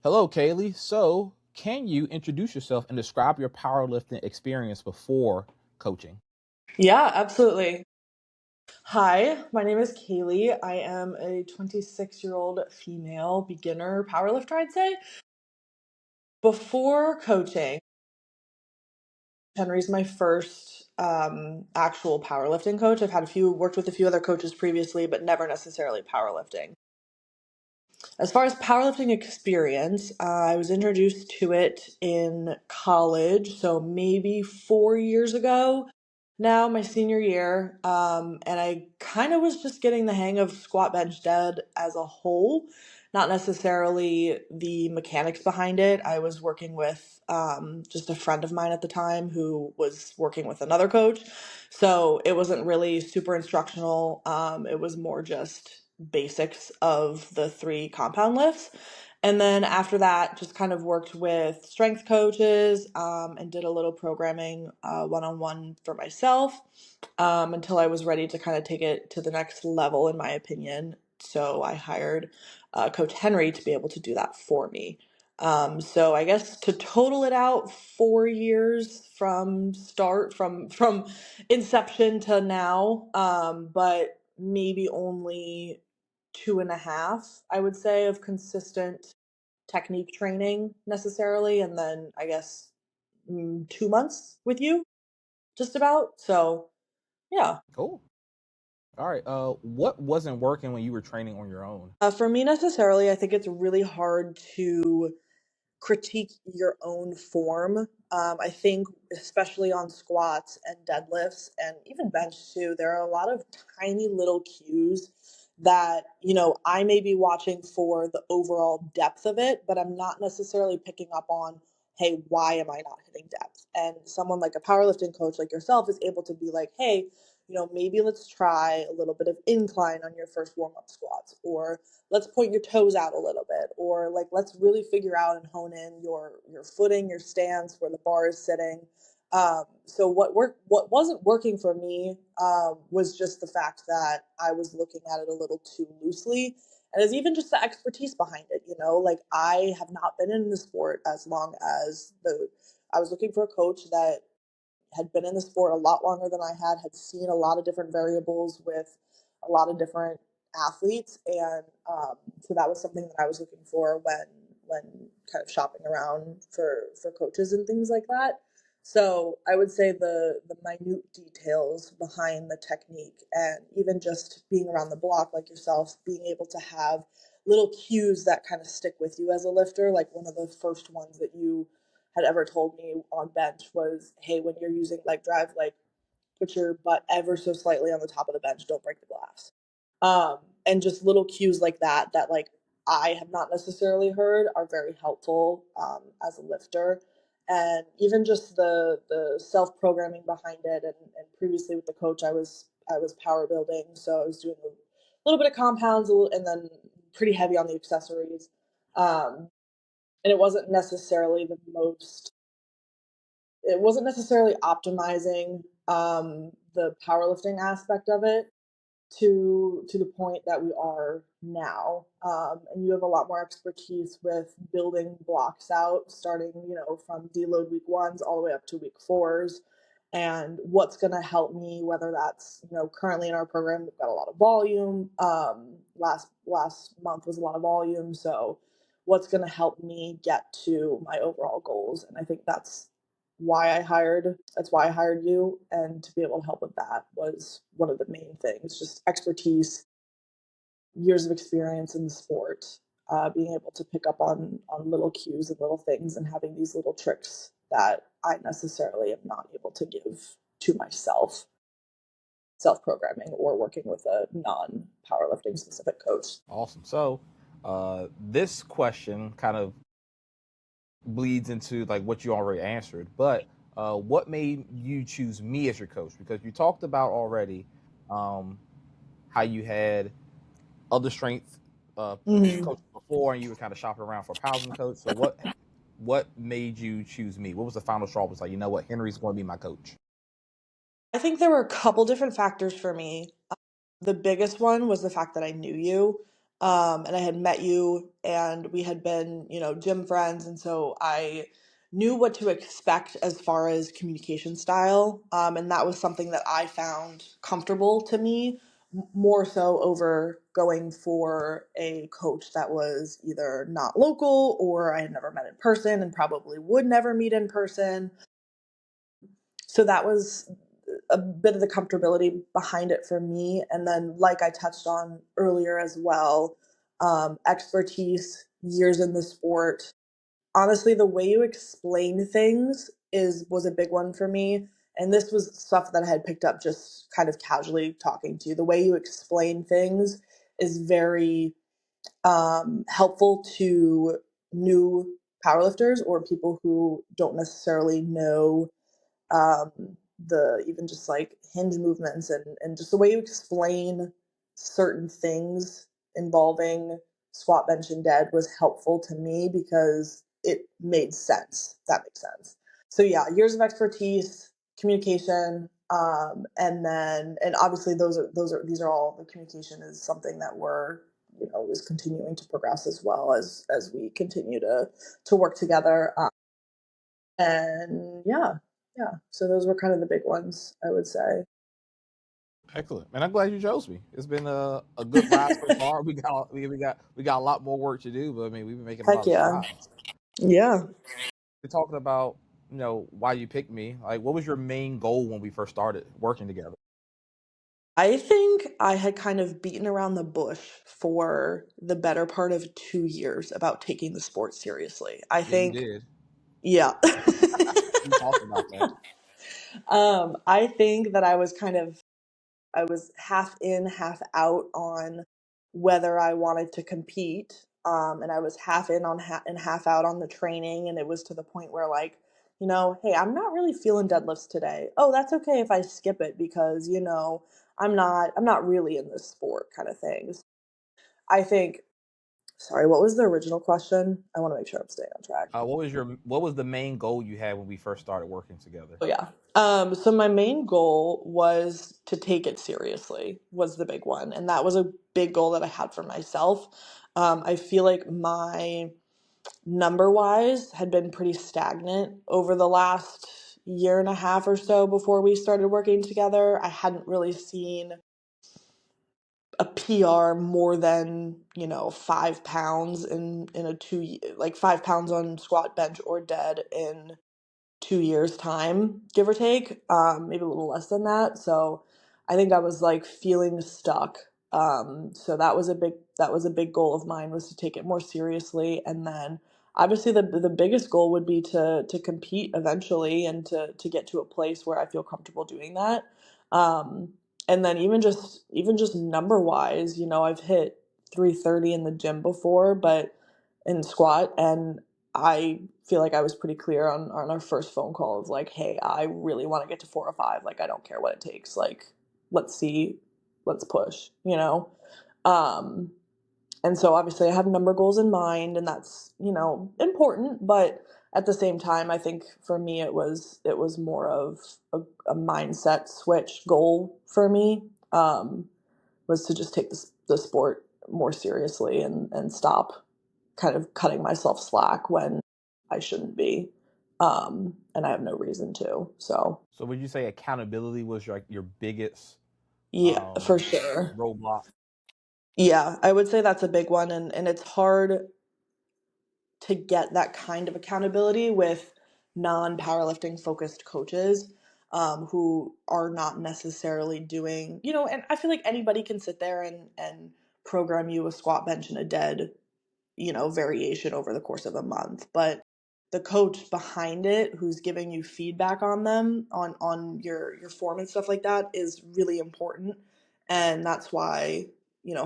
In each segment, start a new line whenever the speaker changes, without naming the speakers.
Hello, Kayley. So, can you introduce yourself and describe your powerlifting experience before coaching?
Yeah, absolutely. Hi, my name is Kayley. I am a 26-year-old female beginner powerlifter, I'd say. Before coaching, Henry's my first actual powerlifting coach. I've had worked with a few other coaches previously, but never necessarily powerlifting. As far as powerlifting experience, I was introduced to it in college, so maybe 4 years ago. Now, my senior year, and I kind of was just getting the hang of squat, bench, dead as a whole, not necessarily the mechanics behind it. I was working with just a friend of mine at the time who was working with another coach, so it wasn't really super instructional. It was more just basics of the three compound lifts. And then after that, just kind of worked with strength coaches and did a little programming one on one for myself until I was ready to kind of take it to the next level, in my opinion. So I hired Coach Henry to be able to do that for me. So I guess to total it out, 4 years from start, from inception to now, but maybe only 2.5, I would say, of consistent technique training necessarily, and then I guess 2 months with you, just about. So yeah.
Cool. All right. What wasn't working when you were training on your own?
For me necessarily, I think it's really hard to critique your own form. I think, especially on squats and deadlifts and even bench too, there are a lot of tiny little cues that, I may be watching for the overall depth of it, but I'm not necessarily picking up on, hey, why am I not hitting depth? And someone like a powerlifting coach like yourself is able to be like, hey, maybe let's try a little bit of incline on your first warm up squats, or let's point your toes out a little bit, or like let's really figure out and hone in your footing, your stance, where the bar is sitting. So what wasn't working for me was just the fact that I was looking at it a little too loosely, and it's even just the expertise behind it. Like I have not been in the sport as long as the. I was looking for a coach that had been in the sport a lot longer than I had seen a lot of different variables with a lot of different athletes, and so that was something that I was looking for when kind of shopping around for coaches and things like that. So I would say the minute details behind the technique, and even just being around the block like yourself, being able to have little cues that kind of stick with you as a lifter. Like one of the first ones that you had ever told me on bench was, hey, when you're using leg drive, like put your butt ever so slightly on the top of the bench, don't break the glass. And just little cues like that like I have not necessarily heard are very helpful as a lifter. And even just the self programming behind it, and previously with the coach, I was power building, so I was doing a little bit of compounds, and then pretty heavy on the accessories. And it wasn't necessarily optimizing the powerlifting aspect of it to the point that we are now. And you have a lot more expertise with building blocks out, starting from deload week ones all the way up to week fours, and what's going to help me, whether that's currently in our program we've got a lot of volume. Last month was a lot of volume, so what's going to help me get to my overall goals. And I think that's why I hired you, and to be able to help with that was one of the main things. Just expertise, years of experience in the sport, being able to pick up on little cues and little things, and having these little tricks that I necessarily am not able to give to myself, self programming or working with a non powerlifting specific coach.
Awesome. So, this question kind of bleeds into like what you already answered, but what made you choose me as your coach? Because you talked about already um, how you had other strength
Mhm.
coaches before, and you were kind of shopping around for a powerlifting coach. So what made you choose me? What was the final straw? Was like, you know what, Henry's going to be my coach.
I think there were a couple different factors for me. The biggest one was the fact that I knew you. and I had met you, and we had been, gym friends, and so I knew what to expect as far as communication style, and that was something that I found comfortable to me, more so over going for a coach that was either not local or I had never met in person and probably would never meet in person. So that was a bit of the comfortability behind it for me. And then, like I touched on earlier as well, expertise, years in the sport. Honestly, the way you explain things was a big one for me. And this was stuff that I had picked up just kind of casually talking to you. The way you explain things is very helpful to new powerlifters or people who don't necessarily know um, the even just like hinge movements and just the way you explain certain things involving squat, bench, and dead was helpful to me because it made sense. If that makes sense. So yeah, years of expertise, communication, and obviously these are all, the communication is something that we're, is continuing to progress as well as we continue to work together. And yeah. So those were kind of the big ones, I would say.
Excellent, and I'm glad you chose me. It's been a good ride so far. We got a lot more work to do, but I mean, we've been making a
Heck
lot of
yeah.
strides.
Yeah.
We're talking about why you picked me. Like, what was your main goal when we first started working together?
I think I had kind of beaten around the bush for the better part of 2 years about taking the sport seriously. I
Yeah, you
think,
did.
yeah.
We talked about that.
I think that I was half in, half out on whether I wanted to compete. And I was half in and half out on the training. And it was to the point where, like, hey, I'm not really feeling deadlifts today. Oh, that's okay if I skip it because, I'm not really in this sport kind of things. I think, sorry, what was the original question? I want to make sure I'm staying on track.
What was the main goal you had when we first started working together?
Oh yeah. So my main goal was to take it seriously was the big one. And that was a big goal that I had for myself. I feel like my number wise had been pretty stagnant over the last year and a half or so before we started working together. I hadn't really seen a PR more than, 5 pounds in a like 5 pounds on squat, bench, or dead in 2 years time, give or take, maybe a little less than that. So I think I was like feeling stuck. So that was a big goal of mine, was to take it more seriously. And then obviously the biggest goal would be to compete eventually and to get to a place where I feel comfortable doing that. Um, and then even just number wise, I've hit 330 in the gym before, but in squat, and I feel like I was pretty clear on our first phone call of like, hey, I really want to get to 4 or 5. Like, I don't care what it takes. Like, let's see, let's push. Um, and so obviously I have number goals in mind, and that's, important. But at the same time, I think for me, it was more of a mindset switch goal for me, was to just take the sport more seriously and stop kind of cutting myself slack when I shouldn't be. And I have no reason to. So
So would you say accountability was your biggest
yeah,
um,
for sure.
roadblock?
Yeah, I would say that's a big one, and it's hard to get that kind of accountability with non-powerlifting focused coaches, who are not necessarily doing, and I feel like anybody can sit there and program you a squat, bench, and a dead, variation over the course of a month. But the coach behind it, who's giving you feedback on them, on your form and stuff like that, is really important. And that's why,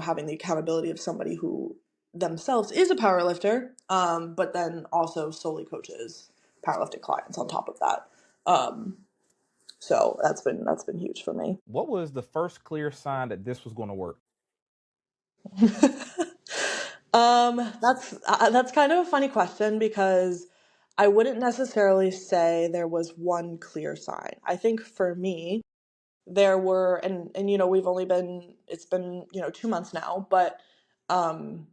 having the accountability of somebody who themselves is a power lifter, but then also solely coaches powerlifting clients on top of that. Um, so that's been huge for me.
What was the first clear sign that this was going to work?
That's kind of a funny question because I wouldn't necessarily say there was one clear sign. I think for me, there were, and we've only been, it's been, 2 months now, but Um,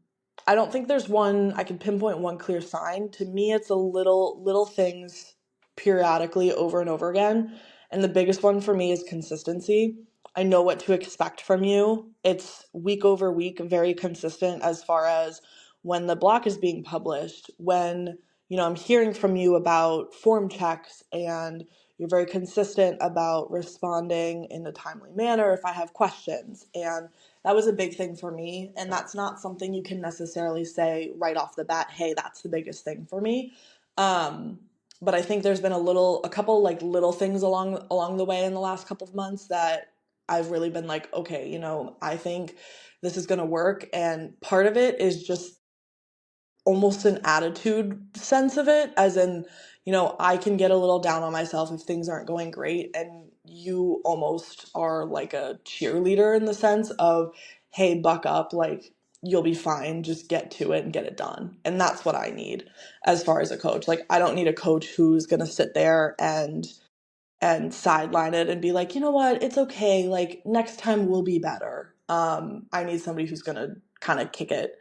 I don't think there's one, I can pinpoint one clear sign. To me, it's a little things periodically over and over again. And the biggest one for me is consistency. I know what to expect from you. It's week over week, very consistent as far as when the block is being published, when, I'm hearing from you about form checks, and you're very consistent about responding in a timely manner if I have questions. And that was a big thing for me, and that's not something you can necessarily say right off the bat, hey, that's the biggest thing for me. um, but I think there's been a couple like little things along the way in the last couple of months that I've really been like, okay, I think this is going to work. And part of it is just almost an attitude sense of it, as in, I can get a little down on myself if things aren't going great, and you almost are like a cheerleader in the sense of, hey, buck up, like, you'll be fine, just get to it and get it done. And that's what I need as far as a coach. Like, I don't need a coach who's going to sit there and sideline it and be like, you know what, it's okay, like, next time will be better. I need somebody who's going to kind of kick it,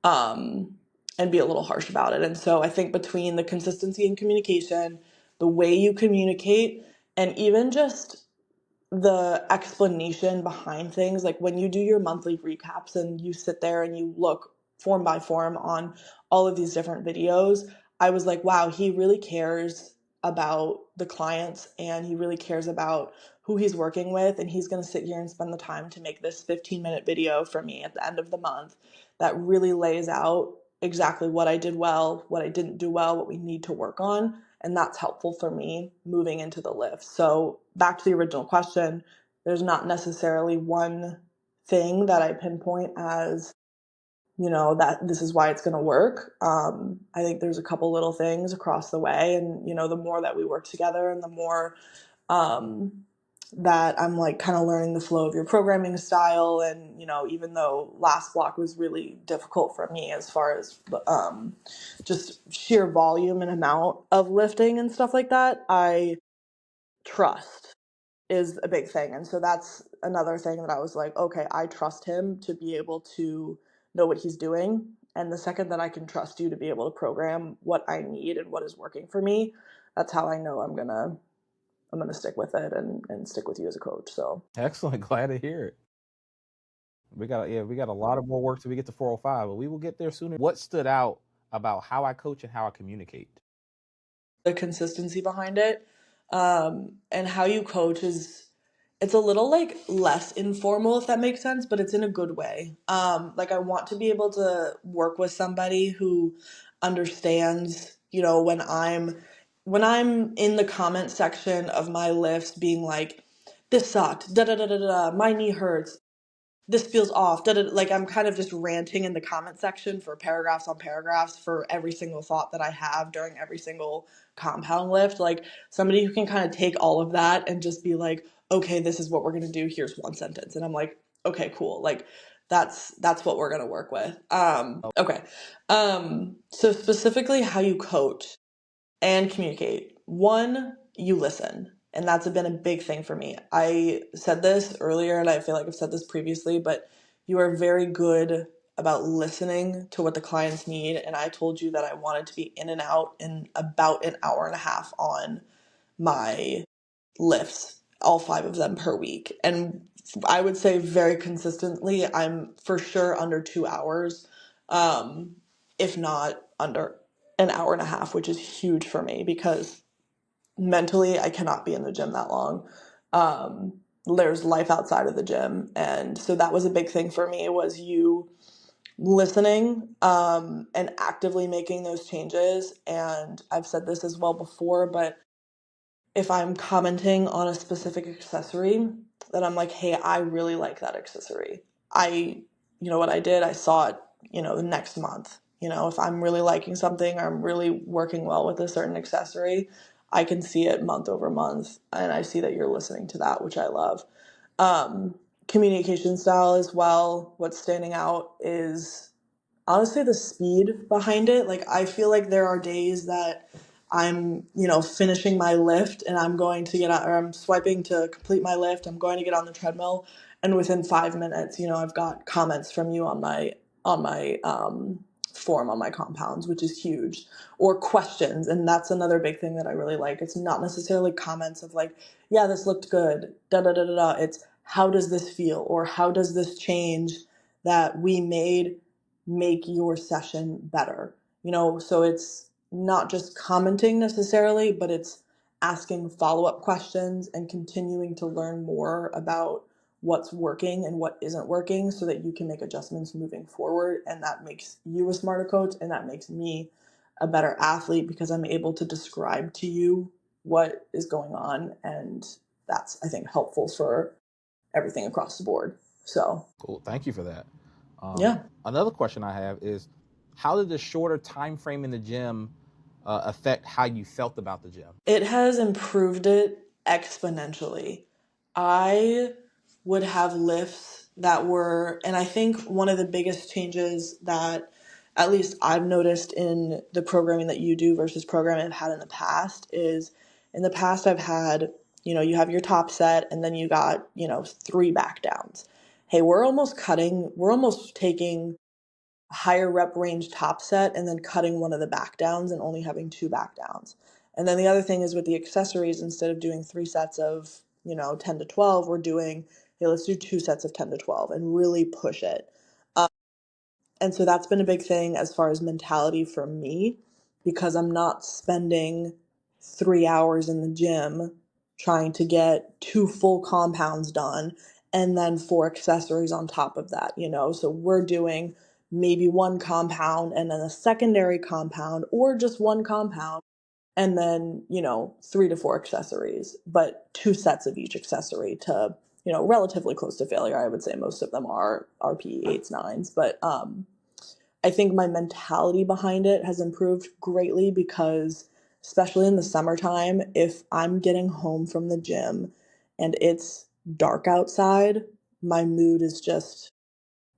um, and be a little harsh about it. And so I think between the consistency and communication, the way you communicate, and even just the explanation behind things, like when you do your monthly recaps and you sit there and you look form by form on all of these different videos, I was like, wow, he really cares about the clients, and he really cares about who he's working with, and he's going to sit here and spend the time to make this 15-minute video for me at the end of the month that really lays out exactly what I did well, what I didn't do well, what we need to work on. And that's helpful for me moving into the lift. So back to the original question, there's not necessarily one thing that I pinpoint as, that this is why it's going to work. I think there's a couple little things across the way, and the more that we work together, and the more um, that I'm like kind of learning the flow of your programming style. And even though last block was really difficult for me as far as just sheer volume and amount of lifting and stuff like that, I trust is a big thing. And so that's another thing that I was like, okay, I trust him to be able to know what he's doing. And the second that I can trust you to be able to program what I need and what is working for me, that's how I know I'm gonna stick with it, and stick with you as a coach. So
Excellent. Glad to hear it. We got a lot of more work till we get to 405, but we will get there sooner. What stood out about how I coach and how I communicate?
the consistency behind it, and how you coach is, it's a little like less informal, if that makes sense, but it's in a good way. Like, I want to be able to work with somebody who understands, when I'm in the comment section of my lifts being like, this sucked, da da da da da, my knee hurts, this feels off, da, da, like, I'm kind of just ranting in the comment section for paragraphs on paragraphs for every single thought that I have during every single compound lift. Like, somebody who can kind of take all of that and just be like, okay, this is what we're going to do, here's one sentence, and I'm like, okay, cool, like, that's what we're going to work with. Okay. So specifically how you coach and communicate. One, you listen. And that's been a big thing for me. I said this earlier, and I feel like I've said this previously, but you are very good about listening to what the clients need. And I told you that I wanted to be in and out in about an hour and a half on my lifts, all 5 of them per week. And I would say very consistently, I'm for sure under 2 hours, um, if not under an hour and a half, which is huge for me because mentally I cannot be in the gym that long. There's life outside of the gym. And so that was a big thing for me, was you listening, and actively making those changes. And I've said this as well before, but if I'm commenting on a specific accessory, then I'm like, hey, I really like that accessory. You know what I did? I saw it, the next month. If I'm really liking something, or I'm really working well with a certain accessory, I can see it month over month. And I see that you're listening to that, which I love. Um, Communication style as well. What's standing out is honestly the speed behind it. Like, I feel like there are days that I'm, finishing my lift, and I'm going to get out, or I'm swiping to complete my lift, I'm going to get on the treadmill, and within 5 minutes, I've got comments from you on on my form on my compounds, which is huge. Or questions, and that's another big thing that I really like. It's not necessarily comments of like, yeah, this looked good, da da da da da. It's how does this feel, or how does this change that we made make your session better? So it's not just commenting necessarily, but it's asking follow-up questions and continuing to learn more about what's working and what isn't working so that you can make adjustments moving forward. And that makes you a smarter coach, and that makes me a better athlete because I'm able to describe to you what is going on. And that's, I think, helpful for everything across the board. So,
Cool. Thank you for that.
yeah.
Another question I have is, how did the shorter time frame in the gym affect how you felt about the gym?
It has improved it exponentially. I would have lifts that were, and I think one of the biggest changes that at least I've noticed in the programming that you do versus programming I've had in the past is in the past I've had, you have your top set and then you got, 3 back downs. Hey, we're almost taking higher rep range top set and then cutting one of the back downs and only having 2 back downs. And then the other thing is with the accessories, instead of doing 3 sets of, 10 to 12, we're doing, hey, let's do 2 sets of 10 to 12 and really push it. And so that's been a big thing as far as mentality for me, because I'm not spending 3 hours in the gym trying to get 2 full compounds done and then 4 accessories on top of that. So we're doing maybe 1 compound and then a secondary compound, or just 1 compound and then 3 to 4 accessories, but 2 sets of each accessory to relatively close to failure. I would say most of them are RPE 8s, 9s, but I think my mentality behind it has improved greatly because, especially in the summertime, if I'm getting home from the gym and it's dark outside, my mood is just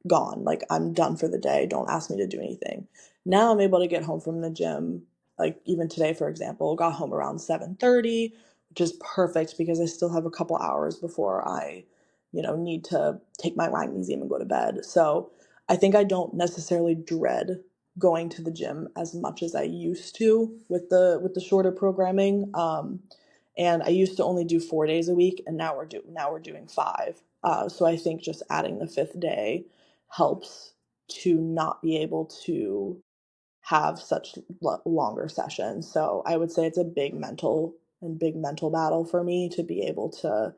gone. Like, I'm done for the day. Don't ask me to do anything. Now I'm able to get home from the gym. Like, even today, for example, got home around 7:30, which is perfect because I still have a couple hours before I, need to take my magnesium and go to bed. So I think I don't necessarily dread going to the gym as much as I used to with the shorter programming. And I used to only do 4 days a week, and now we're doing 5. So I think just adding the 5th day helps to not be able to have such longer sessions. So I would say it's a big mental battle for me to be able to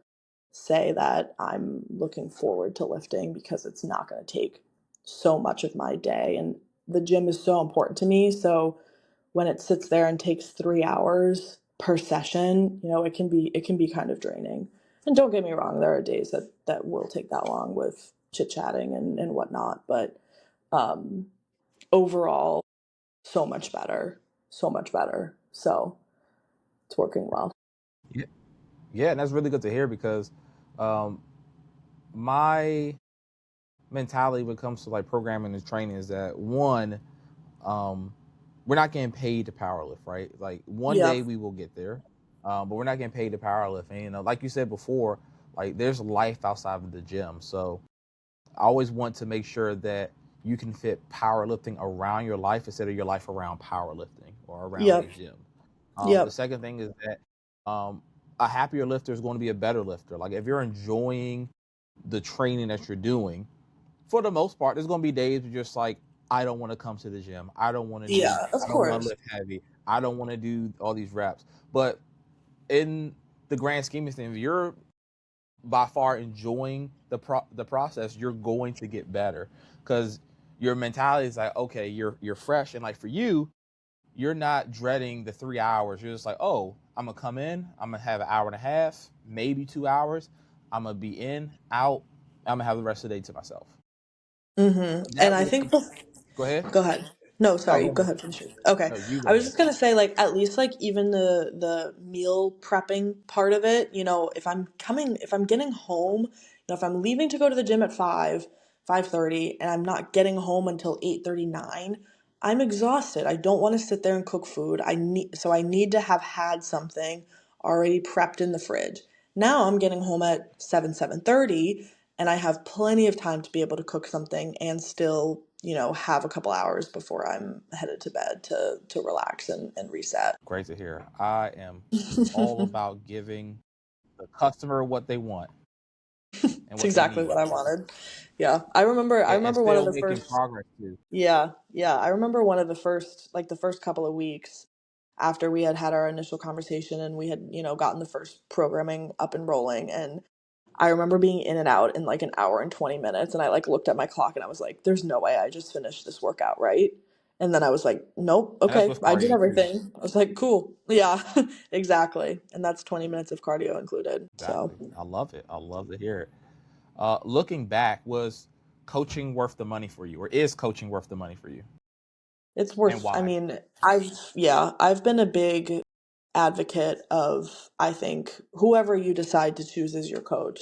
say that I'm looking forward to lifting, because it's not going to take so much of my day, and the gym is so important to me. So when it sits there and takes 3 hours per session, it can be kind of draining. And don't get me wrong, there are days that will take that long with chit chatting and whatnot, but um, overall, so much better, so much better. So it's working well.
Yeah, yeah, and that's really good to hear because um, my mentality when it comes to like programming and training is that one, um, we're not getting paid to powerlift, right? Like one
Yeah.
day we will get there, but we're not getting paid to powerlift. And like you said before, like there's life outside of the gym. So I always want to make sure that you can fit powerlifting around your life instead of your life around powerlifting or around the
Yep.
gym. The
Yep.
second thing is that a happier lifter is going to be a better lifter. Like if you're enjoying the training that you're doing, for the most part, there's going to be days where you're just like, I don't want to come to the gym.
Yeah, of
I don't want to
course.
lift heavy. I don't want to do all these reps. But in the grand scheme of things, if you're by far enjoying the process, you're going to get better because your mentality is like, okay, you're fresh, and like for you, you're not dreading the 3 hours. You're just like, oh, I'm gonna come in, I'm gonna have an hour and a half, maybe 2 hours. I'm gonna be in, out. I'm gonna have the rest of the day to myself.
And
That
I
will
think
go ahead.
Go ahead. No,
Oh,
sorry.
go
Go
ahead.
ahead. Finish it. Okay.
No, you
I
go
was
ahead.
just gonna say, like, at least like even the meal prepping part of it. If I'm getting home, if I'm leaving to go to the gym at 5:30, and I'm not getting home until 8:39, I'm exhausted. I don't want to sit there and cook food. I need to have had something already prepped in the fridge. Now I'm getting home at 7:30, and I have plenty of time to be able to cook something and still have a couple hours before I'm headed to bed to relax and reset.
Great to hear. I am all about giving the customer what they want and
It's
what they
exactly what
need,
I wanted. Yeah. I remember
and
one of
still
the
making
first
progress too.
Yeah, yeah. I remember one of the first, like the first couple of weeks after we had our initial conversation and we had, gotten the first programming up and rolling. And I remember being in and out in like an hour and 20 minutes. And I like looked at my clock and I was like, there's no way I just finished this workout, right? And then I was like, nope,
And that's
okay,
with
I did
cardio too.
everything. I was like, cool. Yeah, exactly. And that's 20 minutes of cardio included. So
Exactly. I love it. I love to hear it. Looking back, was coaching worth the money for you, or is coaching worth the money for you,
it's
and
worth, I
why?
mean, I've been a big advocate of, I think, whoever you decide to choose as your coach.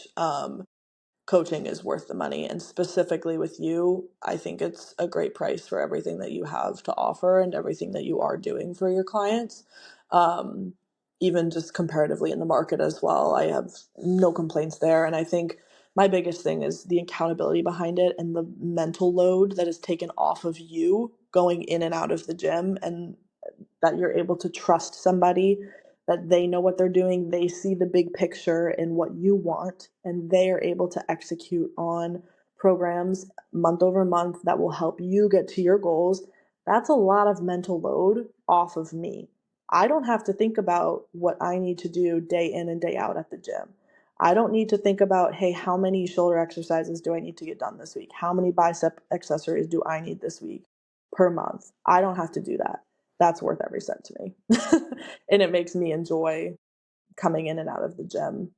Coaching is worth the money. And specifically with you, I think it's a great price for everything that you have to offer and everything that you are doing for your clients. Um, Even just comparatively in the market as well, I have no complaints there. And I think my biggest thing is the accountability behind it and the mental load that is taken off of you going in and out of the gym, and that you're able to trust somebody, that they know what they're doing, they see the big picture and what you want, and they are able to execute on programs month over month that will help you get to your goals. That's a lot of mental load off of me. I don't have to think about what I need to do day in and day out at the gym. I don't need to think about, hey, how many shoulder exercises do I need to get done this week? How many bicep accessories do I need this week per month? I don't have to do that. That's worth every cent to me. And it makes me enjoy coming in and out of the gym,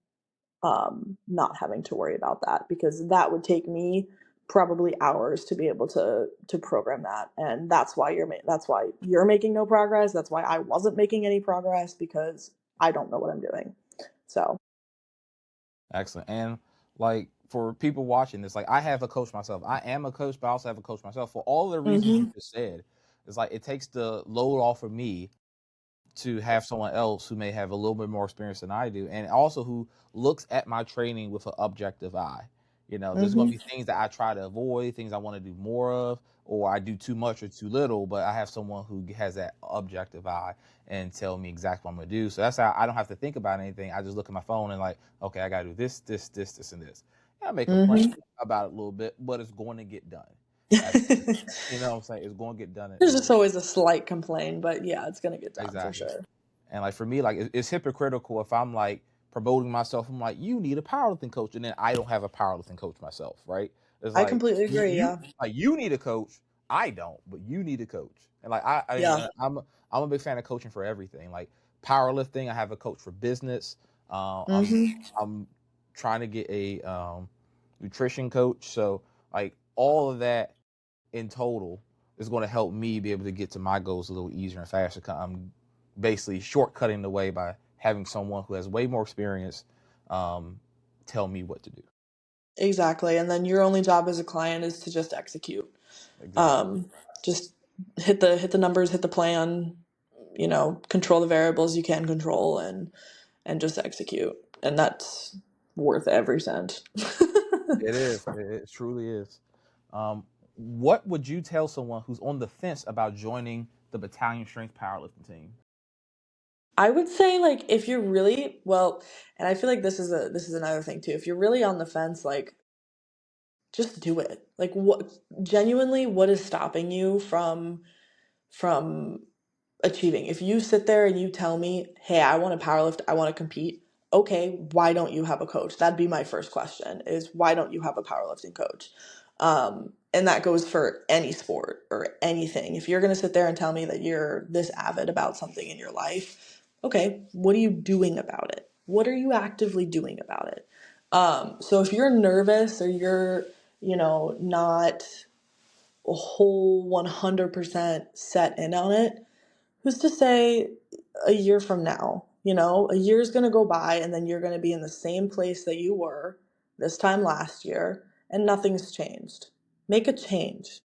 not having to worry about that, because that would take me probably hours to be able to program that. And that's why you're making no progress. That's why I wasn't making any progress, because I don't know what I'm doing. So,
Excellent. And like for people watching this, like I have a coach myself. I am a coach, but I also have a coach myself. For all the reasons you
mhm,
just said, it's like it takes the load off of me to have someone else who may have a little bit more experience than I do, and also who looks at my training with an objective eye. There's going to
mhm,
be things that I try to avoid, things I want to do more of, or I do too much or too little, but I have someone who has that objective eye and tell me exactly what I'm going to do. So that's how I don't have to think about anything. I just look at my phone and like, okay, I got to do this, this, this, this, and this. And I may complain
mhm.
about it a little bit, but it's going to get done. At You know what I'm saying? It's going to get done at the
There's
end of
just
the day.
always a slight complaint, but yeah, it's gonna get done for
Exactly.
sure.
And like for me, like it's hypocritical if I'm like promoting myself. I'm like, you need a powerlifting coach, and then I don't have a powerlifting coach myself, right? It's
I
like
completely
you,
agree.
you
Yeah.
like you need a coach. I don't, but you need a coach. And like
Yeah.
I'm a big fan of coaching for everything. Like powerlifting, I have a coach for business. Uh, I'm
Mhm.
I'm trying to get a nutrition coach. So like all of that in total is going to help me be able to get to my goals a little easier and faster. I'm basically shortcutting the way by having someone who has way more experience um, tell me what to do.
Exactly. And then your only job as a client is to just execute.
Exactly.
Um, just hit the numbers, hit the plan, control the variables you can control, and just execute. And that's worth every cent.
It is. It truly is. What would you tell someone who's on the fence about joining the Battalion Strength powerlifting team?
I would say, like, if you're really well, and I feel like this is another thing too. If you're really on the fence, like, just do it. Like, what is stopping you from achieving? If you sit there and you tell me, hey, I want to powerlift, I want to compete, okay, why don't you have a coach? That'd be my first question, is why don't you have a powerlifting coach? And that goes for any sport or anything. If you're going to sit there and tell me that you're this avid about something in your life, okay, what are you doing about it? What are you actively doing about it? So if you're nervous or you're, not a whole 100% set in on it, who's to say a year from now? A year's going to go by and then you're going to be in the same place that you were this time last year and nothing's changed. Make a change.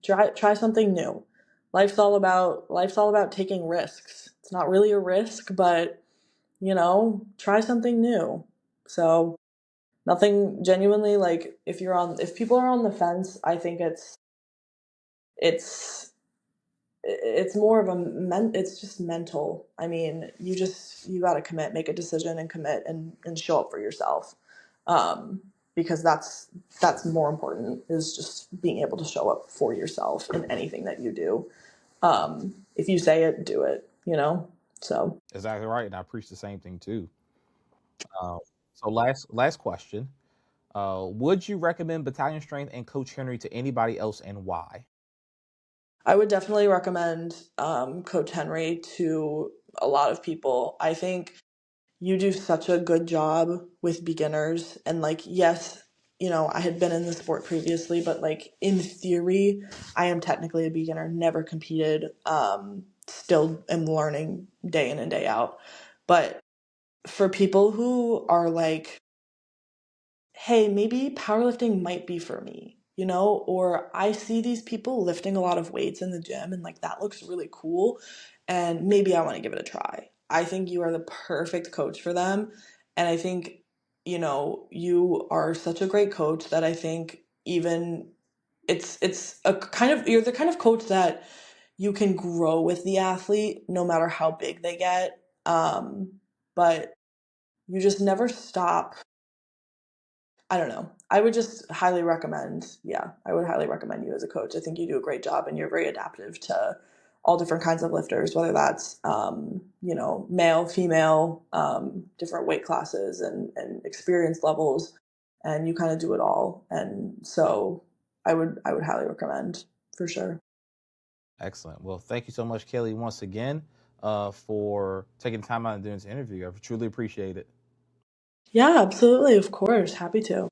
Try something new. Life's all about taking risks. It's not really a risk, but try something new. So, nothing genuinely, like, if people are on the fence, I think it's it's more of it's just mental. I mean, you got to commit, make a decision and commit and show up for yourself. Um, because that's more important, is just being able to show up for yourself in anything that you do. If you say it, do it, you know? So
Exactly right, and I preach the same thing too. Uh, so last question. Would you recommend Battalion Strength and Coach Henry to anybody else, and why?
I would definitely recommend Coach Henry to a lot of people. I think you do such a good job with beginners. And like, yes, I had been in the sport previously, but like in theory, I am technically a beginner, never competed, still am learning day in and day out. But for people who are like, hey, maybe powerlifting might be for me, or I see these people lifting a lot of weights in the gym and like that looks really cool and maybe I want to give it a try. I think you are the perfect coach for them. And I think, you are such a great coach that I think even it's a kind of, you're the kind of coach that you can grow with the athlete no matter how big they get. But you just never stop. I don't know. I would just highly recommend, yeah, I would highly recommend you as a coach. I think you do a great job and you're very adaptive to all different kinds of lifters, whether that's, male, female, different weight classes and experience levels, and you kind of do it all. And so I would highly recommend for sure.
Excellent. Well, thank you so much, Kayley, once again, for taking time out and doing this interview. I truly appreciate it.
Yeah, absolutely. Of course. Happy to.